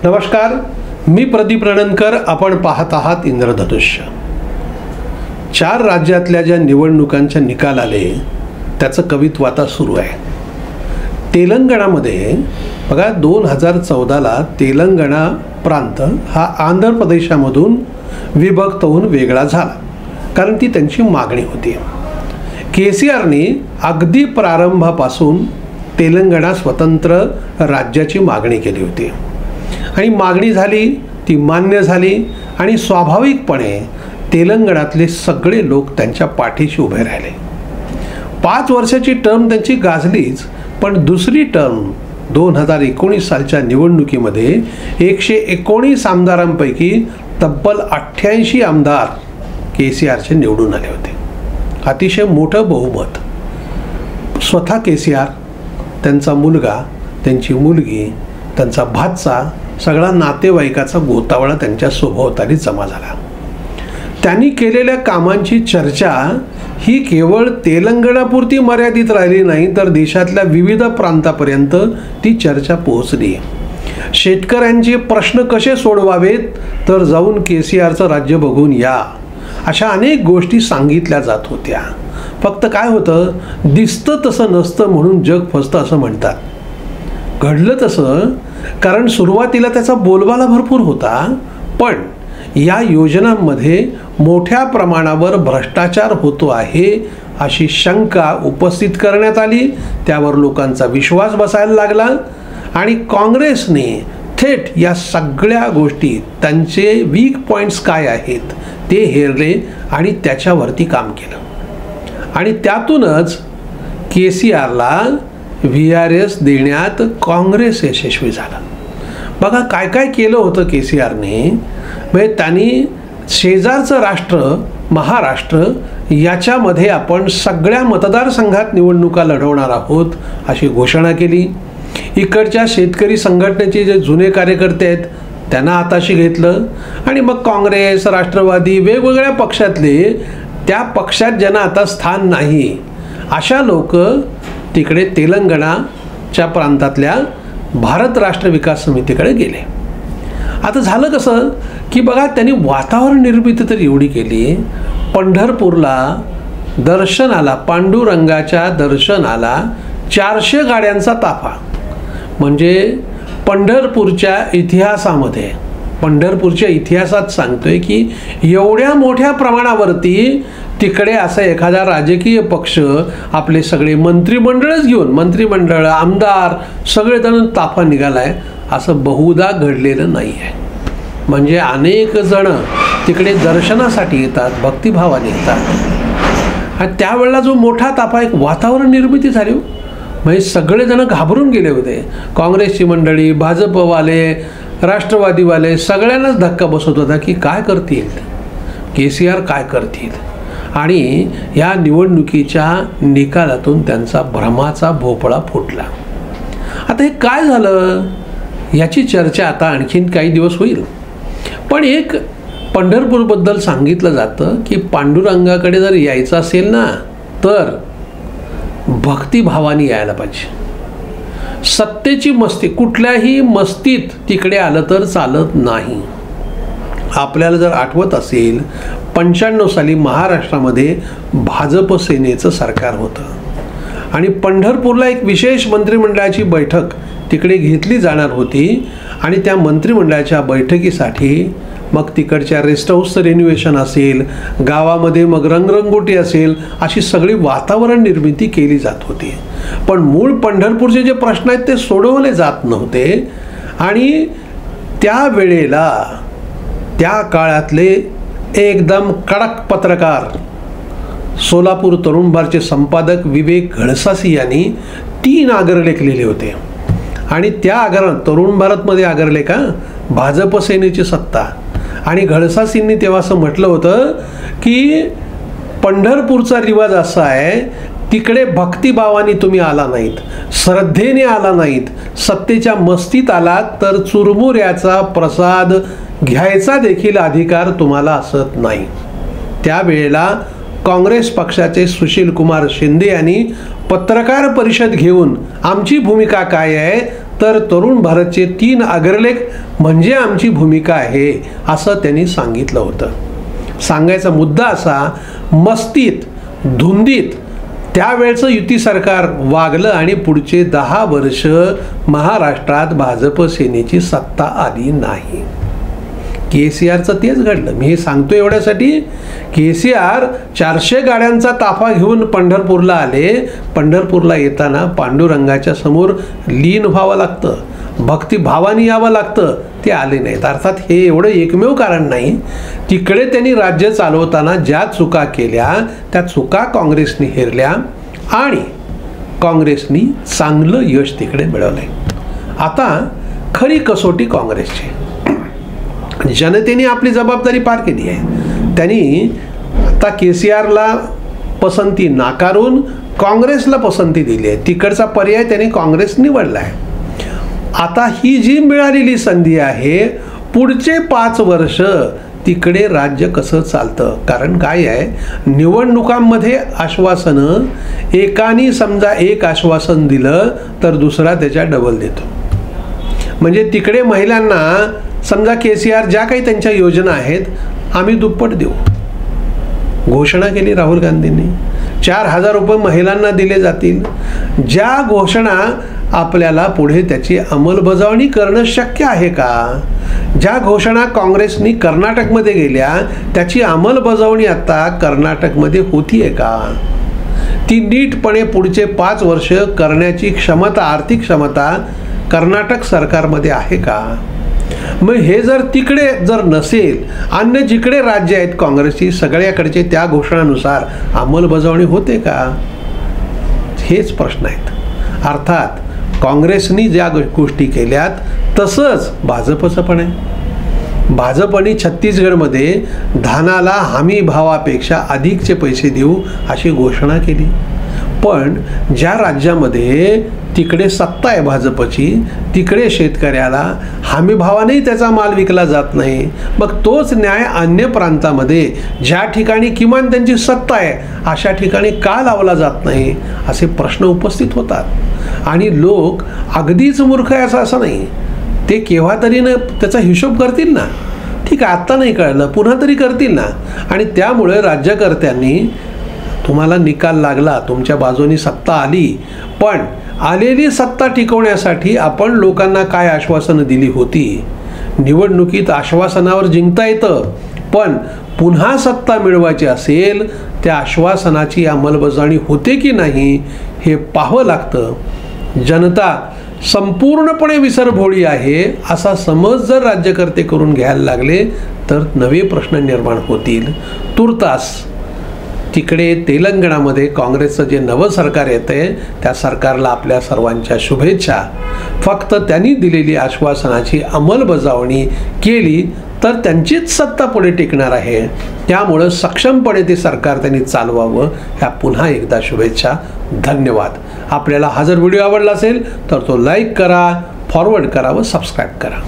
नमस्कार, मी प्रदीप रणनकर. आपण पाहत आहात इंद्रधनुष्य. 4 राज्यातल्या ज्या निवडणुकांचे निकाल आले त्याचं कवित्व आता सुरू आहे. तेलंगणामध्ये बघा, 2014ला तेलंगणा प्रांत हा आंध्र प्रदेशामधून विभक्त होऊन वेगळा झाला, कारण ती त्यांची मागणी होती. केसीआरने अगदी प्रारंभापासून तेलंगणा स्वतंत्र राज्याची मागणी केली होती आणि मागणी झाली, ती मान्य झाली आणि स्वाभाविकपणे तेलंगणातले सगळे लोक त्यांच्या पाठीशी उभे राहिले. 5 वर्षाची टर्म त्यांची गाजलीच, पण दुसरी टर्म 2019 सालच्या निवडणुकीमध्ये 119 आमदारांपैकी तब्बल 88 आमदार केसीआरचे निवडून आले होते. अतिशय मोठं बहुमत. स्वतः केसीआर, त्यांचा मुलगा, त्यांची मुलगी, त्यांचा भाचा, सगळा नातेवाईकाचा गोतावळा त्यांच्या सभोवताली जमा झाला. त्यांनी केलेल्या कामांची चर्चा ही केवळ तेलंगणापुरती मर्यादित राहिली नाही, तर देशातल्या विविध प्रांतापर्यंत ती चर्चा पोहोचली. शेतकऱ्यांचे प्रश्न कसे सोडवावेत, तर जाऊन केसीआरचं राज्य बघून या, अशा अनेक गोष्टी सांगितल्या जात होत्या. फक्त काय होतं, दिसतं तसं नसतं म्हणून जग फसतं असं म्हणतात. घडलं तसं, कारण सुरुवातीला त्याचा बोलबाला भरपूर होता, पण या योजनांमध्ये मोठ्या प्रमाणावर भ्रष्टाचार होतो आहे अशी शंका उपस्थित करण्यात आली. त्यावर लोकांचा विश्वास बसायला लागला आणि काँग्रेसने थेट या सगळ्या गोष्टी, त्यांचे वीक पॉईंट्स काय आहेत ते हेरले आणि त्याच्यावरती काम केलं. आणि त्यातूनच केसीआरला VRS देण्यात काँग्रेस यशस्वी झाला. बघा काय काय केलं होतं केसीआरने. म्हणजे त्यांनी शेजारचं राष्ट्र महाराष्ट्र, याच्यामध्ये आपण सगळ्या मतदारसंघात निवडणुका लढवणार आहोत अशी घोषणा केली. इकडच्या शेतकरी संघटनेचे जे जुने कार्यकर्ते आहेत त्यांना हाताशी घेतलं आणि मग काँग्रेस, राष्ट्रवादी, वेगवेगळ्या पक्षातले, त्या पक्षात ज्यांना आता स्थान नाही अशा लोक तिकडे तेलंगणाच्या प्रांतातल्या भारत राष्ट्र विकास समितीकडे गेले. आता झालं कसं की बघा, त्यांनी वातावरण निर्मिती तर एवढी केली. पंढरपूरला दर्शनाला, पांडुरंगाच्या दर्शनाला 400 गाड्यांचा ताफा. म्हणजे पंढरपूरच्या इतिहासात सांगतोय की एवढ्या मोठ्या प्रमाणावरती तिकडे असा एखादा राजकीय पक्ष आपले सगळे मंत्रिमंडळच घेऊन, मंत्रिमंडळ, आमदार सगळेजण ताफा निघालाय असं बहुधा घडलेलं नाही आहे. म्हणजे अनेक जण तिकडे दर्शनासाठी येतात, भक्तिभावाने येतात. आणि त्यावेळेला जो मोठा ताफा, एक वातावरण निर्मिती झाली. म्हणजे सगळेजण घाबरून गेले होते. काँग्रेसची मंडळी, भाजपवाले, राष्ट्रवादीवाले, सगळ्यांनाच धक्का बसत होता की काय करतील केसीआर, काय करतील. आणि या निवडणुकीच्या निकालातून त्यांचा भ्रमाचा भोपळा फुटला. आता हे काय झालं याची चर्चा आता आणखीन काही दिवस होईल. पण एक पंढरपूरबद्दल सांगितलं जातं की पांडुरंगाकडे जर यायचं असेल ना, तर भक्तिभावाने यायला पाहिजे. सत्तेची मस्ती, कुठल्याही मस्तीत तिकडे आलं तर चालत नाही. आपल्याला जर आठवत असेल, 95 साली महाराष्ट्रामध्ये भाजप सेनेचं सरकार होतं आणि पंढरपूरला एक विशेष मंत्रिमंडळाची बैठक तिकडे घेतली जाणार होती. आणि त्या मंत्रिमंडळाच्या बैठकीसाठी मग तिकडच्या रेस्ट हाऊसचं रिन्युएशन असेल, गावामध्ये मग रंगरंगोटी असेल, अशी सगळी वातावरण निर्मिती केली जात होती. पण मूळ पंढरपूरचे जे प्रश्न आहेत ते सोडवले जात नव्हते. आणि त्यावेळेला त्या काळातले एकदम कडक पत्रकार, सोलापूर तरुण भारतचे संपादक विवेक घळसासी यांनी 3 आग्रहलेख लिहिले होते. आणि त्या तरुण भारतमध्ये आग्रहलेख, भाजप सेनेची सत्ता. आणि घळसासींनी तेव्हा असं म्हटलं होतं की पंढरपूरचा रिवाज असा आहे, तिकडे भक्तिभावाने तुम्ही आला नाहीत, श्रद्धेने आला नाहीत, सत्तेच्या मस्तीत आलात तर चुरमुऱ्याचा प्रसाद घ्यायचा देखील अधिकार तुम्हाला असत नाही. त्यावेळेला काँग्रेस पक्षाचे सुशील कुमार शिंदे यांनी पत्रकार परिषद घेऊन आमची भूमिका काय आहे तर तरुण भारतचे 3 अग्रलेख म्हणजे आमची भूमिका आहे असं त्यांनी सांगितलं होतं. सांगायचा मुद्दा असा, मस्तीत धुंदीत त्यावेळचं युती सरकार वागलं आणि पुढचे 10 वर्ष महाराष्ट्रात भाजप सेनेची सत्ता आली नाही. KCRचं तेच घडलं. मी हे सांगतो एवढ्यासाठी, KCR 400 गाड्यांचा ताफा घेऊन पंढरपूरला आले. पंढरपूरला येताना पांडुरंगाच्या समोर लीन व्हावं लागतं, भक्तिभावाने यावं लागतं. ते आले नाहीत. अर्थात हे एवढं एकमेव कारण नाही. तिकडे त्यांनी राज्य चालवताना ज्या चुका केल्या त्या चुका काँग्रेसने हेरल्या आणि काँग्रेसनी चांगलं यश तिकडे मिळवलंय. आता खरी कसोटी काँग्रेसची. जनतेने आपली जबाबदारी पार केली आहे. त्यांनी आता KCRला पसंती नाकारून काँग्रेसला पसंती दिली आहे. तिकडचा पर्याय त्यांनी काँग्रेस निवडला आहे. आता ही जी मिळालेली संधी आहे, पुढचे 5 वर्ष तिकडे राज्य कसं चालतं. कारण काय आहे, निवडणुकांमध्ये आश्वासनं, एकाने समजा एक आश्वासन दिलं तर दुसरा त्याच्या डबल देतो. म्हणजे तिकडे महिलांना समजा KCR ज्या काही त्यांच्या योजना आहेत आम्ही दुप्पट देऊ, घोषणा केली राहुल गांधींनी. 4,000 रुपये महिलांना दिले जातील. ज्या घोषणा आपल्याला पुढे त्याची अंमलबजावणी करणं शक्य आहे का? ज्या घोषणा काँग्रेसनी कर्नाटकमध्ये गेल्या त्याची अंमलबजावणी आता कर्नाटकमध्ये होतीये का? ती नीटपणे पुढचे 5 वर्ष करण्याची क्षमता, आर्थिक क्षमता कर्नाटक सरकारमध्ये आहे का? मग हे जर तिकडे जर नसेल, अन्य जिकडे राज्य आहेत काँग्रेसची सगळ्याकडचे त्या घोषणानुसार अंमलबजावणी होते का? हेच प्रश्न आहेत. अर्थात काँग्रेसनी ज्या गोष्टी केल्यात तसंच भाजपचं पण आहे. भाजपने छत्तीसगडमध्ये धानाला हमी भावापेक्षा अधिकचे पैसे देऊ अशी घोषणा केली. पण ज्या राज्यामध्ये तिकडे सत्ता आहे भाजपची, तिकडे शेतकऱ्याला हमी भावानेही त्याचा माल विकला जात नाही. मग तोच न्याय अन्य प्रांतामध्ये ज्या ठिकाणी किमान त्यांची सत्ता आहे अशा ठिकाणी का लावला जात नाही, असे प्रश्न उपस्थित होतात. आणि लोक अगदीच मूर्ख आहे असं नाही, ते केव्हा तरी ना त्याचा हिशोब करतील ना. ठीक आहे, आत्ता नाही कळलं, पुन्हा तरी करतील ना. आणि त्यामुळे राज्यकर्त्यांनी, तुम्हाला निकाल लागला, तुमच्या बाजूनी सत्ता आली, पण आलेली सत्ता टिकवण्यासाठी आपण लोकांना काय आश्वासनं दिली होती. निवडणुकीत आश्वासनावर जिंकता येतं, पण पुन्हा सत्ता मिळवायची असेल त्या आश्वासनाची अंमलबजावणी होते की नाही हे पाहावं लागतं. जनता संपूर्णपणे विसरभोळी आहे असा समज जर राज्यकर्ते करून घ्यायला लागले तर नवे प्रश्न निर्माण होतील. तुर्तास तिकडे तेलंगणामध्ये काँग्रेसचं जे नवं सरकार येतंय त्या सरकारला आपल्या सर्वांच्या शुभेच्छा. फक्त त्यांनी दिलेली आश्वासनाची अंमलबजावणी केली तर त्यांचीच सत्ता पुढे टिकणार आहे. त्यामुळं सक्षमपणे ते सरकार त्यांनी चालवावं ह्या पुन्हा एकदा शुभेच्छा. धन्यवाद. आपल्याला हा जर व्हिडिओ आवडला असेल तर तो लाईक करा, फॉरवर्ड करा व सबस्क्राईब करा.